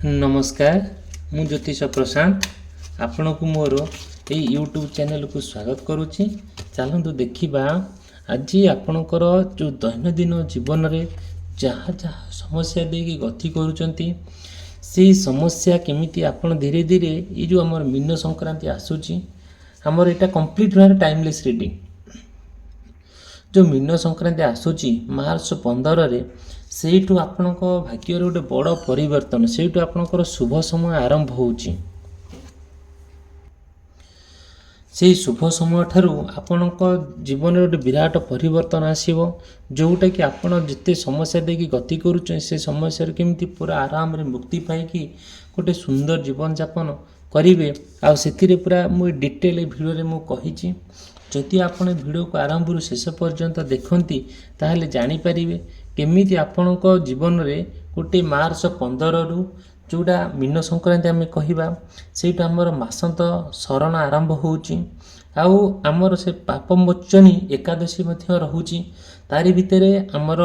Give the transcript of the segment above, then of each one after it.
नमस्कार मु ज्योतिष प्रशांत आपण को मोर ये यूट्यूब चैनल को स्वागत करुच्ची। चलतु देखा आज आपणकर जो दैनंदिन जीवन रे जहाँ जहाँ समस्या देकी गति करुँच से समस्या केमिति आपण धीरे धीरे ये जो आम मीन संक्रांति आसूची आमर यहाँ कंप्लीट भाव टाइमलेस रिडिंग जो मीन संक्रांति आसूची मार्च 15 रे सेठू आपण भाग्य गोटे बड़ परिवर्तन सेठू आपणकर शुभ समय आरंभ होची। से शुभ समय ठारू आपण जीवन गोटे विराट परिवर्तन आसीबो जोटा कि आपण जिते समस्या देखी गति करुच से समस्या केमिति पूरा आराम रे मुक्ति पाइकी गोटे सुंदर जीवन यापन करेंगे। आ से पूरा मुझे डिटेल भिडियो में कही जदि आपण भिडियो को आरंभ रू शेष पर्यंत देखती ताहले जानी पारिबे केमिति आपण जीवन रे गोटे मार्च 15 रु जोड़ा मीन संक्रांति आम कहवा से आमर मासंत शरण आरंभ होची आउ आमर से पापमोचनी एकादशी रोची तारी भितर आमर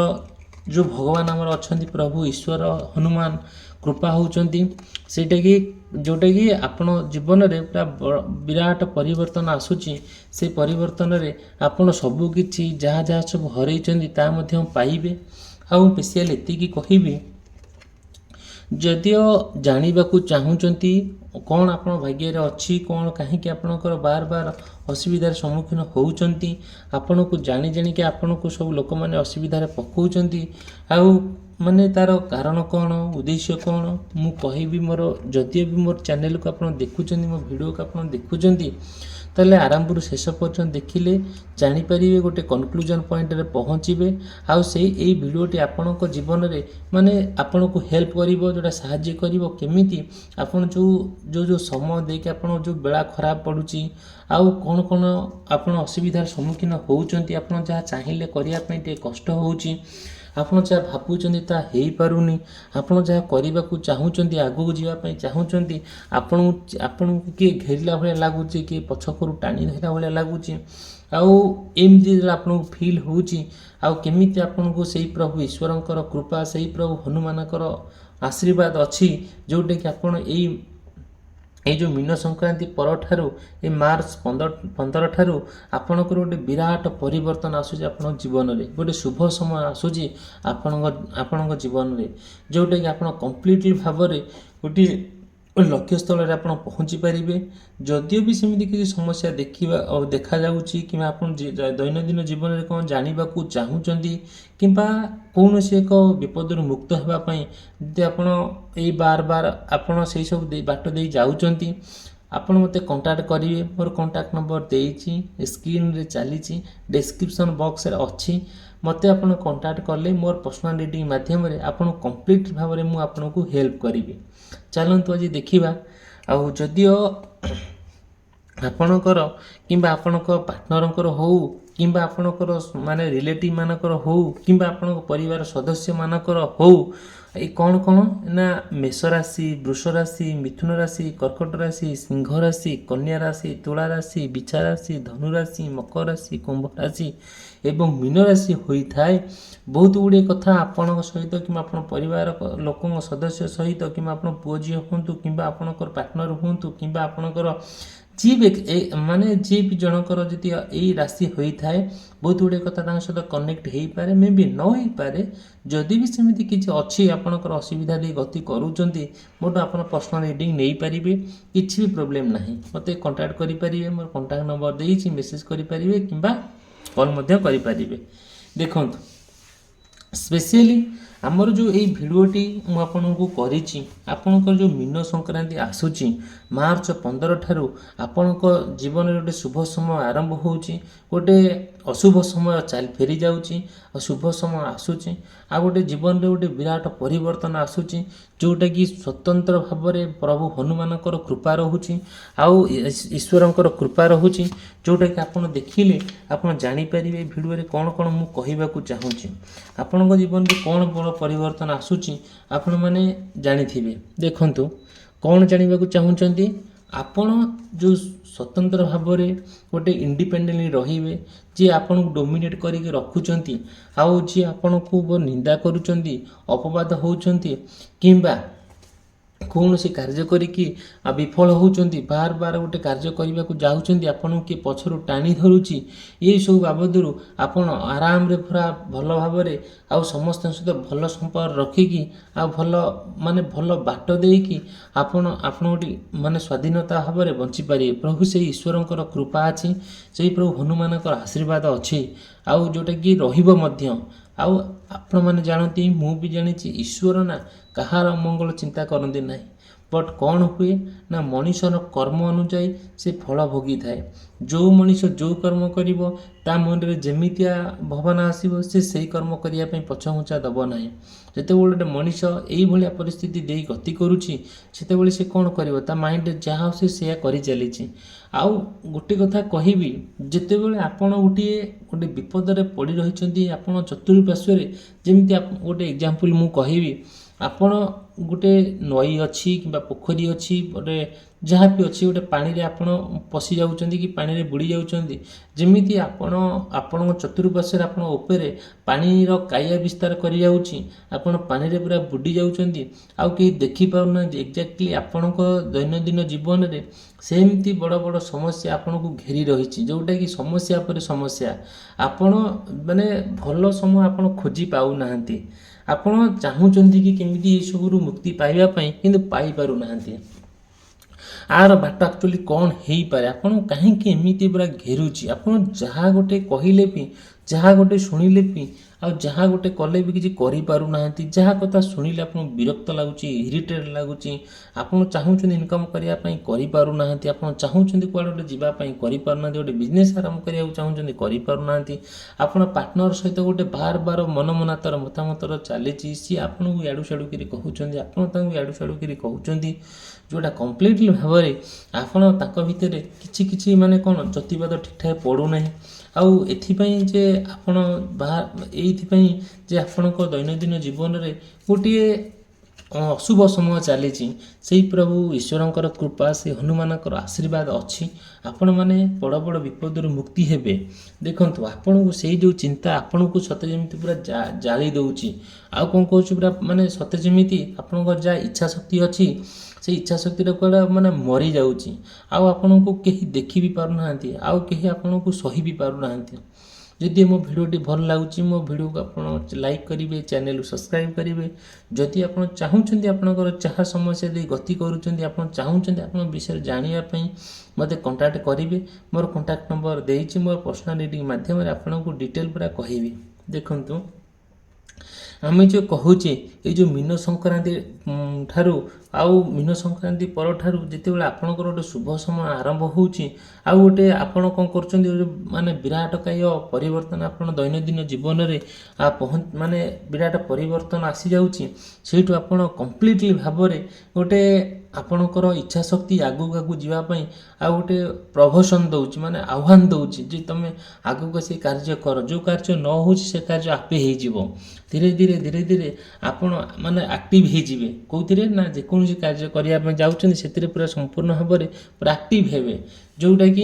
जो भगवान आमर अच्छा प्रभु ईश्वर हनुमान कृपा होती सेटा कि जोटा कि आपण जीवन रे पूरा विराट परिवर्तन आसूची से परिवर्तन रे आपण सबु किछि जहाँ जहाँ सब हरैचंदी ता मध्य पाइबे। आउ स्पेशल एतिकी कहबी जदिओ जानवाक चाहूँगी कौन आप भाग्य अच्छी कौन कहीं आपणकर बार बार असुविधार सम्मुखीन होउचंती आपण को जानी जानी कि आपण को सब लोक मैंने असुविधार पकाउचंती आउ माने तार कारण कौन उद्देश्य कौन मु कहबी मोर जदि भी मोर चैनल को आप देखुचंती मो वीडियो को आप देखुचंती ताले आरंभ रू शेष पर्यंत देखिले जानीपर गोटे कनक्लूजन पॉइंट रे पहुँचे आउ से यही भिडियोटी आपण जीवन में माने आपण को हेल्प करिवो जोटा साहाय्य करिवो केमिति आपण जो जो जो समय देके आपण जो बेला खराब पड़ुची आउ कौन कौन आपण असुविधार सम्मुखीन होउचंती आपण जहाँ चाहिए करिया पई टे कष्ट होउची आपण जहाँ भावुचंती ता हेई पारुनी आपण जहाँ करने को चाहूँगी आगू जावाई चाहूँगी आपण किए घेरला भाया लगुच किए पछकरू टाणी धरला भाया लगुच आउ एमती आपको फिल होची आउ केमिति आपन को सही प्रभु ईश्वरंकर कृपा सही प्रभु हनुमानकर आशीर्वाद अच्छी जोटा कि आपण ये जो मीन संक्रांति पर ठारू ए मार्च 15 ठारू आपणकर गोटे विराट परिवर्तन आसूची आपण जीवन में गोटे शुभ समय आसूची आपण जीवन में जोटा कि आपण कंप्लीटली भाव में गोटे लक्ष्य स्थल में आप पहुँची पारे जदिओ भी सेमती किसी समस्या देखा जाउची कि आपण दैनंदिन जीवन में कौन जानवाक चाहूँगी कि कौन से एक विपद मुक्त होगापी जदि आपण ये बार बार आपण से सब बाट दे जाउचंती आपण मते कांटेक्ट करिवे मोर कांटेक्ट नंबर देइची स्क्रीन रे चली डिस्क्रिप्शन बॉक्स रे अच्छी मते आपण कांटेक्ट करले मोर पर्सनल रीडिंग माध्यम रे आपण कंप्लीट भाव में मु आपण को हेल्प करिवे। चलतु आज देखा आउ जदिओ आपणकर किंबा आपणक पार्टनरंकर हो किंबा आपणकर माने रिलेटिव मानकर हो किंबा आपणक परिवार सदस्य मानकर हो ये कौन कौन ना मेष राशि वृष राशि मिथुन राशि कर्कट राशि सिंह राशि कन्या राशि तुला राशि बिछा राशि धनु राशि मकर राशि कुंभ राशि एवं मीन राशि होता है। बहुत गुड़े कथा आपण सहित कि परिवार लोक सदस्य सहित कि पुओ झी हूँ कि पार्टनर हूँ कि जी भी माने जी भी जनकर जी यही राशि होता है बहुत गुड़े कथा सहित कनेक्ट हो पारे मे भी न हो पारे जदि भी सेमती किसी अच्छी आपणकर असुविधा दे गति करूँगी मोटू आप पर्सनल रीडिंग नहीं पारे किसी भी प्रोब्लेम ना मत कंटाक्ट करेंगे मोर कंटाक्ट नंबर देती मेसेज करेंगे कि कॉल करें। देखो स्पेशली आमर जो ये भिडियोटी मुझे करी आपणकर जो मीन संक्रांति आसूची मार्च 15 ठारू आपणक जीवन में गोटे शुभ समय आरंभ होची गोटे अशुभ समय फेरी जाऊँगी शुभ समय आसूची आ गोटे जीवन में गोटे विराट परिवर्तन आसूची जोटा कि स्वतंत्र भाव में प्रभु हनुमानकर कृपा रोची आउ ईश्वरंकर कृपा रोची जोटा कि आपन देखिले आपन जानी पारिबे भिडियो रे कौन कौन मु कहबाकू चाहूँगी आपन जीवन में कौन बड़ परिवर्तन आसूची आपण माने जानिथिबे। देखंतु कौन जानवाक चाहूँगी आपण जो स्वतंत्र भाव में गोटे इंडिपेंडेंटली रहिबे जी आपन को डोमिनेट करके रखुचंती आउ जी आपन को निंदा करूचंती अपवाद होउचंती किंबा କୌଣସି କାର୍ଯ୍ୟ କରିକି ବିଫଳ ହେଉଛନ୍ତି, ବାର ବାର ଗୋଟେ କାର୍ଯ୍ୟ କରିବାକୁ ଯାଉଛନ୍ତି, ଆପଣଙ୍କୁ କିଏ ପଛରୁ ଟାଣି ଧରୁଛି, ଏହିସବୁ ବାବଦରୁ ଆପଣ ଆରାମରେ ପୁରା ଭଲ ଭାବରେ ଆଉ ସମସ୍ତଙ୍କ ସହିତ ଭଲ ସମ୍ପର୍କ ରଖିକି ଆଉ ଭଲ ବାଟ ଦେଇକି ଆପଣ ଗୋଟେ ସ୍ୱାଧୀନତା ଭାବରେ ବଞ୍ଚିପାରିବେ। ପ୍ରଭୁ ସେଇ ଈଶ୍ୱରଙ୍କର କୃପା ଅଛି, ସେଇ ପ୍ରଭୁ ହନୁମାନଙ୍କର ଆଶୀର୍ବାଦ ଅଛି, ଆଉ ଯେଉଁଟାକି ରହିବ ମଧ୍ୟ। ଆଉ ଆପଣମାନେ ଜାଣନ୍ତି, ମୁଁ ବି ଜାଣିଛି, ଈଶ୍ୱର ନା କାହାର ଅମଙ୍ଗଳ ଚିନ୍ତା କରନ୍ତି ନାହିଁ। ବଟ୍ କ'ଣ ହୁଏ ନା ମଣିଷର କର୍ମ ଅନୁଯାୟୀ ସେ ଫଳ ଭୋଗିଥାଏ। ଯେଉଁ ମଣିଷ ଯେଉଁ କର୍ମ କରିବ ତା ମନରେ ଯେମିତିଆ ଭାବନା ଆସିବ, ସେ ସେଇ କର୍ମ କରିବା ପାଇଁ ପଛଘୁଞ୍ଚା ଦେବ ନାହିଁ। ଯେତେବେଳେ ଗୋଟେ ମଣିଷ ଏଇଭଳିଆ ପରିସ୍ଥିତି ଦେଇ ଗତି କରୁଛି, ସେତେବେଳେ ସେ କ'ଣ କରିବ, ତା ମାଇଣ୍ଡରେ ଯାହା ଆସୁଛି ସେୟା କରିଚାଲିଛି। ଆଉ ଗୋଟେ କଥା କହିବି, ଯେତେବେଳେ ଆପଣ ଗୋଟେ ବିପଦରେ ପଡ଼ି ରହିଛନ୍ତି, ଆପଣ ଚତୁଃପାର୍ଶ୍ୱରେ, ଯେମିତି ଗୋଟେ ଏକ୍ଜାମ୍ପଲ୍ ମୁଁ କହିବି, ଆପଣ ଗୋଟେ ନଈ ଅଛି କିମ୍ବା ପୋଖରୀ ଅଛି, ଗୋଟେ ଯାହା ବି ଅଛି, ଗୋଟେ ପାଣିରେ ଆପଣ ପଶି ଯାଉଛନ୍ତି କି ପାଣିରେ ବୁଡ଼ି ଯାଉଛନ୍ତି, ଯେମିତି ଆପଣଙ୍କ ଚତୁଃପାର୍ଶ୍ୱରେ ଆପଣ ଉପରେ ପାଣିର କାୟା ବିସ୍ତାର କରିଯାଉଛି, ଆପଣ ପାଣିରେ ପୁରା ବୁଡ଼ି ଯାଉଛନ୍ତି, ଆଉ କେହି ଦେଖିପାରୁନାହାନ୍ତି। ଏକ୍ଜାକ୍ଟଲି ଆପଣଙ୍କ ଦୈନନ୍ଦିନ ଜୀବନରେ ସେମିତି ବଡ଼ ବଡ଼ ସମସ୍ୟା ଆପଣଙ୍କୁ ଘେରି ରହିଛି, ଯେଉଁଟାକି ସମସ୍ୟା ପରେ ସମସ୍ୟା। ଆପଣ ଭଲ ସମୟ ଆପଣ ଖୋଜି ପାଉନାହାନ୍ତି। ଆପଣ ଚାହୁଁଛନ୍ତି କି କେମିତି ଏସବୁରୁ ମୁକ୍ତି ପାଇବା ପାଇଁ, କିନ୍ତୁ ପାଇପାରୁନାହାନ୍ତି। ଆର ବାଟ ଆକ୍ଚୁଆଲି କ'ଣ ହେଇପାରେ, ଆପଣ କାହିଁକି ଏମିତି ପୁରା ଘେରୁଛି? ଆପଣ ଯାହା ଗୋଟେ କହିଲେ ବି, ଯାହା ଗୋଟେ ଶୁଣିଲେ ବି, ଆଉ ଯାହା ଗୋଟେ କଲେ ବି କିଛି କରିପାରୁନାହାନ୍ତି। ଯାହା କଥା ଶୁଣିଲେ ଆପଣଙ୍କୁ ବିରକ୍ତ ଲାଗୁଛି, ଇରିଟେଟ୍ ଲାଗୁଛି। ଆପଣ ଚାହୁଁଛନ୍ତି ଇନକମ୍ କରିବା ପାଇଁ, କରିପାରୁନାହାନ୍ତି। ଆପଣ ଚାହୁଁଛନ୍ତି କୁଆଡ଼େ ଗୋଟେ ଯିବା ପାଇଁ, କରିପାରୁନାହାନ୍ତି। ଗୋଟେ ବିଜନେସ୍ ଆରମ୍ଭ କରିବାକୁ ଚାହୁଁଛନ୍ତି, କରିପାରୁନାହାନ୍ତି। ଆପଣ ପାର୍ଟନର ସହିତ ଗୋଟେ ବାର ମନମନାନ୍ତର ମତାମତର ଚାଲିଛି, ସିଏ ଆପଣଙ୍କୁ ଇଆଡ଼ୁ ସିଆଡ଼ୁ କରି କହୁଛନ୍ତି, ଆପଣ ତାଙ୍କୁ ଇଆଡ଼ୁ ସିଆଡ଼ୁ କରି କହୁଛନ୍ତି, ଯେଉଁଟା କମ୍ପ୍ଲିଟଲି ଭାବରେ ଆପଣ ତାଙ୍କ ଭିତରେ କିଛି କ'ଣ ଯତିବାଦ ଠିକ୍ଠାକ୍ ପଡ଼ୁନାହିଁ। ଆଉ ଏଇଥିପାଇଁ ଯେ ଆପଣଙ୍କ ଦୈନନ୍ଦିନ ଜୀବନରେ ଗୋଟିଏ ଅଶୁଭ ସମୟ ଚାଲିଛି। ସେଇ ପ୍ରଭୁ ଈଶ୍ୱରଙ୍କର କୃପା, ସେ ହନୁମାନଙ୍କର ଆଶୀର୍ବାଦ ଅଛି। ଆପଣମାନେ ବଡ଼ ବଡ଼ ବିପଦରୁ ମୁକ୍ତି ହେବେ। ଦେଖନ୍ତୁ, ଆପଣଙ୍କୁ ସେଇ ଯେଉଁ ଚିନ୍ତା ଆପଣଙ୍କୁ ସତେ ଯେମିତି ପୁରା ଜାଳି ଦେଉଛି। ଆଉ କ'ଣ କହୁଛି, ପୁରା ସତେ ଯେମିତି ଆପଣଙ୍କର ଯାହା ଇଚ୍ଛା ଶକ୍ତି ଅଛି, ସେଇ ଇଚ୍ଛା ଶକ୍ତିଟା କୁଆଡ଼େ ମରିଯାଉଛି। ଆଉ ଆପଣଙ୍କୁ କେହି ଦେଖି ବି ପାରୁନାହାନ୍ତି, ଆଉ କେହି ଆପଣଙ୍କୁ ସହି ବି ପାରୁନାହାନ୍ତି। ଯଦି ମୋ ଭିଡ଼ିଓଟି ଭଲ ଲାଗୁଛି, ମୋ ଭିଡ଼ିଓକୁ ଆପଣ ଲାଇକ୍ କରିବେ, ଚ୍ୟାନେଲକୁ ସବସ୍କ୍ରାଇବ୍ କରିବେ। ଯଦି ଆପଣ ଚାହୁଁଛନ୍ତି, ଆପଣଙ୍କର ଯାହା ସମସ୍ୟା ଦେଇ ଗତି କରୁଛନ୍ତି, ଆପଣ ଚାହୁଁଛନ୍ତି ଆପଣଙ୍କ ବିଷୟରେ ଜାଣିବା ପାଇଁ, ମୋତେ କଣ୍ଟାକ୍ଟ କରିବେ। ମୋର କଣ୍ଟାକ୍ଟ ନମ୍ବର ଦେଇଛି, ମୋର ପର୍ସନାଲ ରିଡ଼ିଂ ମାଧ୍ୟମରେ ଆପଣଙ୍କୁ ଡିଟେଲ୍ ପୁରା କହିବି। ଦେଖନ୍ତୁ, ଆମେ ଯେଉଁ କହୁଛେ, ଏଇ ଯେଉଁ ମୀନ ସଂକ୍ରାନ୍ତି ଠାରୁ ଆଉ ମୀନ ସଂକ୍ରାନ୍ତି ପରଠାରୁ ଯେତେବେଳେ ଆପଣଙ୍କର ଗୋଟେ ଶୁଭ ସମୟ ଆରମ୍ଭ ହେଉଛି, ଆଉ ଗୋଟେ ଆପଣ କ'ଣ କରୁଛନ୍ତି, ବିରାଟକାୟ ପରିବର୍ତ୍ତନ ଆପଣ ଦୈନନ୍ଦିନ ଜୀବନରେ ବିରାଟ ପରିବର୍ତ୍ତନ ଆସିଯାଉଛି। ସେଇଠୁ ଆପଣ କମ୍ପ୍ଲିଟଲି ଭାବରେ ଗୋଟେ ଆପଣଙ୍କର ଇଚ୍ଛା ଶକ୍ତି ଆଗକୁ ଯିବା ପାଇଁ ଆଉ ଗୋଟେ ପ୍ରଭୋସନ୍ ଦେଉଛି, ଆହ୍ୱାନ ଦେଉଛି ଯେ ତୁମେ ଆଗକୁ ଆସି କାର୍ଯ୍ୟ କର। ଯେଉଁ କାର୍ଯ୍ୟ ନ ହେଉଛି ସେ କାର୍ଯ୍ୟ ଆପେ ହେଇଯିବ। ଧୀରେ ଧୀରେ ଆପଣ ଆକ୍ଟିଭ୍ ହେଇଯିବେ। କେଉଁଥିରେ ନା ଯେକୌଣସି କାର୍ଯ୍ୟ କରିବା ପାଇଁ ଯାଉଛନ୍ତି, ସେଥିରେ ପୁରା ସମ୍ପୂର୍ଣ୍ଣ ଭାବରେ ପୁରା ଆକ୍ଟିଭ୍ ହେବେ। ଯେଉଁଟାକି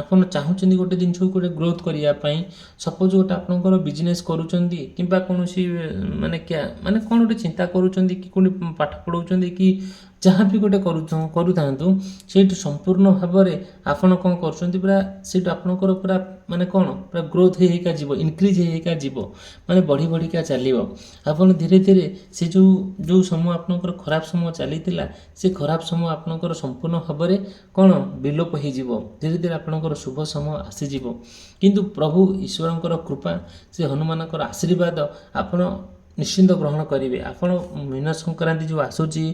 ଆପଣ ଚାହୁଁଛନ୍ତି ଗୋଟେ ଜିନିଷକୁ ଗୋଟେ ଗ୍ରୋଥ୍ କରିବା ପାଇଁ। ସପୋଜ୍ ଗୋଟେ ଆପଣଙ୍କର ବିଜନେସ୍ କରୁଛନ୍ତି, କିମ୍ବା କୌଣସି କ'ଣ ଗୋଟେ ଚିନ୍ତା କରୁଛନ୍ତି, କି କେଉଁଠି ପାଠ ପଢ଼ାଉଛନ୍ତି, କି ଯାହା ବି ଗୋଟେ କରୁଥାନ୍ତୁ, ସେଇଠୁ ସମ୍ପୂର୍ଣ୍ଣ ଭାବରେ ଆପଣ କ'ଣ କରୁଛନ୍ତି, ପୁରା ସେଇଠୁ ଆପଣଙ୍କର ପୁରା ପୁରା ଗ୍ରୋଥ୍ ହେଇକା ଯିବ, ଇନକ୍ରିଜ୍ ହେଇକା ଯିବ, ବଢ଼ିକା ଚାଲିବ। ଆପଣ ଧୀରେ ସେ ଯେଉଁ ସମୟ ଆପଣଙ୍କର ଖରାପ ସମୟ ଚାଲିଥିଲା, ସେ ଖରାପ ସମୟ ଆପଣଙ୍କର ସମ୍ପୂର୍ଣ୍ଣ ଭାବରେ ବିଲୋପ ହେଇଯିବ। ଧୀରେ ଆପଣଙ୍କର ଶୁଭ ସମୟ ଆସିଯିବ। କିନ୍ତୁ ପ୍ରଭୁ ଈଶ୍ୱରଙ୍କର କୃପା, ସେ ହନୁମାନଙ୍କର ଆଶୀର୍ବାଦ ଆପଣ ନିଶ୍ଚିନ୍ତ ଗ୍ରହଣ କରିବେ। ଆପଣ ମୀନ ସଂକ୍ରାନ୍ତି ଯେଉଁ ଆସୁଛି,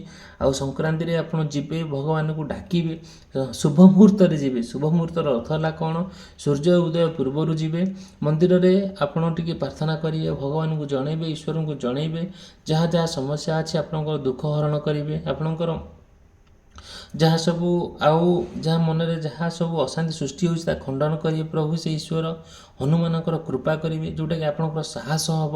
ଆଉ ସଂକ୍ରାନ୍ତିରେ ଆପଣ ଯିବେ, ଭଗବାନଙ୍କୁ ଡାକିବେ, ଶୁଭ ମୁହୂର୍ତ୍ତରେ ଯିବେ। ଶୁଭ ମୁହୂର୍ତ୍ତର ଅର୍ଥ ହେଲା କ'ଣ? ସୂର୍ଯ୍ୟ ଉଦୟ ପୂର୍ବରୁ ଯିବେ, ମନ୍ଦିରରେ ଆପଣ ଟିକେ ପ୍ରାର୍ଥନା କରିବେ, ଭଗବାନଙ୍କୁ ଜଣେଇବେ, ଈଶ୍ୱରଙ୍କୁ ଜଣେଇବେ, ଯାହା ସମସ୍ୟା ଅଛି ଆପଣଙ୍କର ଦୁଃଖ ହରଣ କରିବେ। ଆପଣଙ୍କର ଯାହା ସବୁ ଆଉ ଯାହା ମନରେ ଯାହା ସବୁ ଅଶାନ୍ତି ସୃଷ୍ଟି ହେଉଛି ତା ଖଣ୍ଡନ କରିବେ ପ୍ରଭୁ ସେ ଈଶ୍ୱର। ହନୁମାନଙ୍କର କୃପା କରିବେ, ଯେଉଁଟାକି ଆପଣଙ୍କର ସାହସ ହେବ,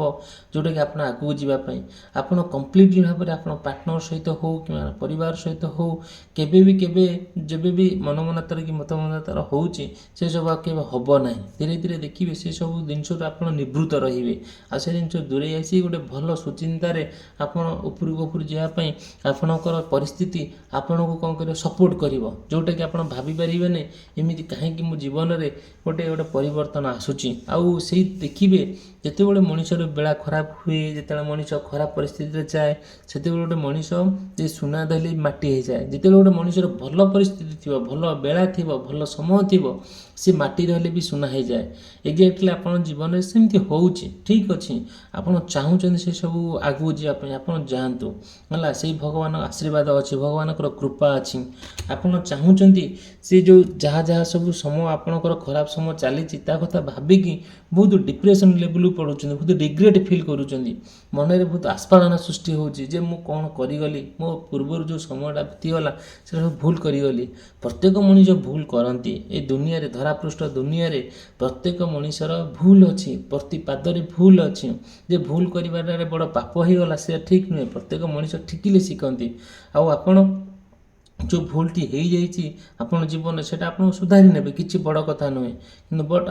ଯେଉଁଟାକି ଆପଣ ଆଗକୁ ଯିବା ପାଇଁ ଆପଣ କମ୍ପ୍ଲିଟଲି ଭାବରେ ଆପଣ ପାର୍ଟନର ସହିତ ହେଉ କିମ୍ବା ପରିବାର ସହିତ ହେଉ କେବେ ଯେବେ ବି ମନମନାନ୍ତର କି ମତମନାନ୍ତର ହେଉଛି ସେସବୁ ଆଉ କେବେ ହେବ ନାହିଁ। ଧୀରେ ଧୀରେ ଦେଖିବେ ସେସବୁ ଜିନିଷରୁ ଆପଣ ନିବୃତ୍ତ ରହିବେ, ଆଉ ସେ ଜିନିଷ ଦୂରେଇ ଆସି ଗୋଟେ ଭଲ ସୁଚିନ୍ତାରେ ଆପଣ ଉପରକୁ ଯିବା ପାଇଁ ଆପଣଙ୍କର ପରିସ୍ଥିତି ଆପଣଙ୍କୁ କ'ଣ କରିବ, ସପୋର୍ଟ କରିବ, ଯେଉଁଟାକି ଆପଣ ଭାବିପାରିବେନି ଏମିତି କାହିଁକି ମୋ ଜୀବନରେ ଗୋଟେ ପରିବର୍ତ୍ତନ ଆସୁଛି। ଆଉ ସେଇ ଦେଖିବେ ଯେତେବେଳେ ମଣିଷର ବେଳା ଖରାପ ହୁଏ, ଯେତେବେଳେ ମଣିଷ ଖରାପ ପରିସ୍ଥିତିରେ ଯାଏ, ସେତେବେଳେ ଗୋଟେ ମଣିଷ ଯେ ସୁନା ଧଇଲେ ମାଟି ହେଇଯାଏ। ଯେତେବେଳେ ଗୋଟେ ମଣିଷର ଭଲ ପରିସ୍ଥିତି ଥିବ, ଭଲ ବେଳା ଥିବ, ଭଲ ସମୟ ଥିବ, ସେ ମାଟି ରହିଲେ ବି ସୁନା ହେଇଯାଏ। ଏକ୍ଜାକ୍ଟଲି ଆପଣଙ୍କ ଜୀବନରେ ସେମିତି ହେଉଛି। ଠିକ୍ ଅଛି, ଆପଣ ଚାହୁଁଛନ୍ତି ସେସବୁ ଆଗକୁ ଯିବା ପାଇଁ, ଆପଣ ଯାଆନ୍ତୁ ହେଲା। ସେଇ ଭଗବାନଙ୍କ ଆଶୀର୍ବାଦ ଅଛି, ଭଗବାନଙ୍କର କୃପା ଅଛି। ଆପଣ ଚାହୁଁଛନ୍ତି ସେ ଯେଉଁ ଯାହା ସବୁ ସମୟ ଆପଣଙ୍କର ଖରାପ ସମୟ ଚାଲିଛି ତା କଥା ଭାବିକି ବହୁତ ଡିପ୍ରେସନ୍ ଲେଭେଲକୁ ପଡ଼ୁଛନ୍ତି, ବହୁତ ରିଗ୍ରେଟ୍ ଫିଲ୍ କରୁଛନ୍ତି, ମନରେ ବହୁତ ଆସ୍ଫାଳନ ସୃଷ୍ଟି ହେଉଛି ଯେ ମୁଁ କ'ଣ କରିଗଲି, ମୋ ପୂର୍ବରୁ ଯେଉଁ ସମୟଟା ବିତିଗଲା ସେଟା ସବୁ ଭୁଲ କରିଗଲି। ପ୍ରତ୍ୟେକ ମଣିଷ ଭୁଲ କରନ୍ତି। ଏ ଦୁନିଆରେ ଧରାପୃଷ୍ଠ ଦୁନିଆରେ ପ୍ରତ୍ୟେକ ମଣିଷର ଭୁଲ ଅଛି, ପ୍ରତି ପାଦରେ ଭୁଲ ଅଛି। ଯେ ଭୁଲ କରିବାରେ ବଡ଼ ପାପ ହେଇଗଲା ସେଟା ଠିକ୍ ନୁହେଁ। ପ୍ରତ୍ୟେକ ମଣିଷ ଠିକିଲେ ଶିଖନ୍ତି। ଆଉ ଆପଣ ଯେଉଁ ଭୁଲଟି ହେଇଯାଇଛି ଆପଣ ଜୀବନରେ ସେଇଟା ଆପଣ ସୁଧାରି ନେବେ, କିଛି ବଡ଼ କଥା ନୁହେଁ। କିନ୍ତୁ ବଟ୍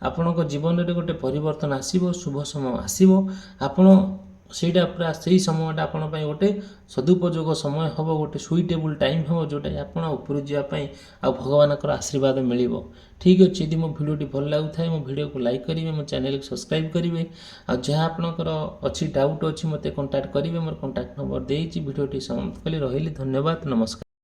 ଆପଣଙ୍କ ଜୀବନରେ ଗୋଟେ ପରିବର୍ତ୍ତନ ଆସିବ, ଶୁଭ ସମୟ ଆସିବ। ଆପଣ ସେଇଟା ପୁରା ସେଇ ସମୟଟା ଆପଣ ପାଇଁ ଗୋଟେ ସଦୁପଯୋଗ ସମୟ ହେବ, ଗୋଟେ ସୁଇଟେବୁଲ୍ ଟାଇମ୍ ହେବ, ଯେଉଁଟାକି ଆପଣ ଉପରକୁ ଯିବା ପାଇଁ ଆଉ ଭଗବାନଙ୍କର ଆଶୀର୍ବାଦ ମିଳିବ। ଠିକ୍ ଅଛି, ଯଦି ମୋ ଭିଡ଼ିଓଟି ଭଲ ଲାଗୁଥାଏ ମୋ ଭିଡ଼ିଓକୁ ଲାଇକ୍ କରିବେ, ମୋ ଚ୍ୟାନେଲକୁ ସବସ୍କ୍ରାଇବ୍ କରିବେ। ଆଉ ଯାହା ଆପଣଙ୍କର ଅଛି ଡାଉଟ୍ ଅଛି ମୋତେ କଣ୍ଟାକ୍ଟ କରିବେ, ମୋର କଣ୍ଟାକ୍ଟ ନମ୍ବର ଦେଇଛି। ଭିଡ଼ିଓଟି ସମାପ୍ତ କଲି, ରହିଲି, ଧନ୍ୟବାଦ, ନମସ୍କାର।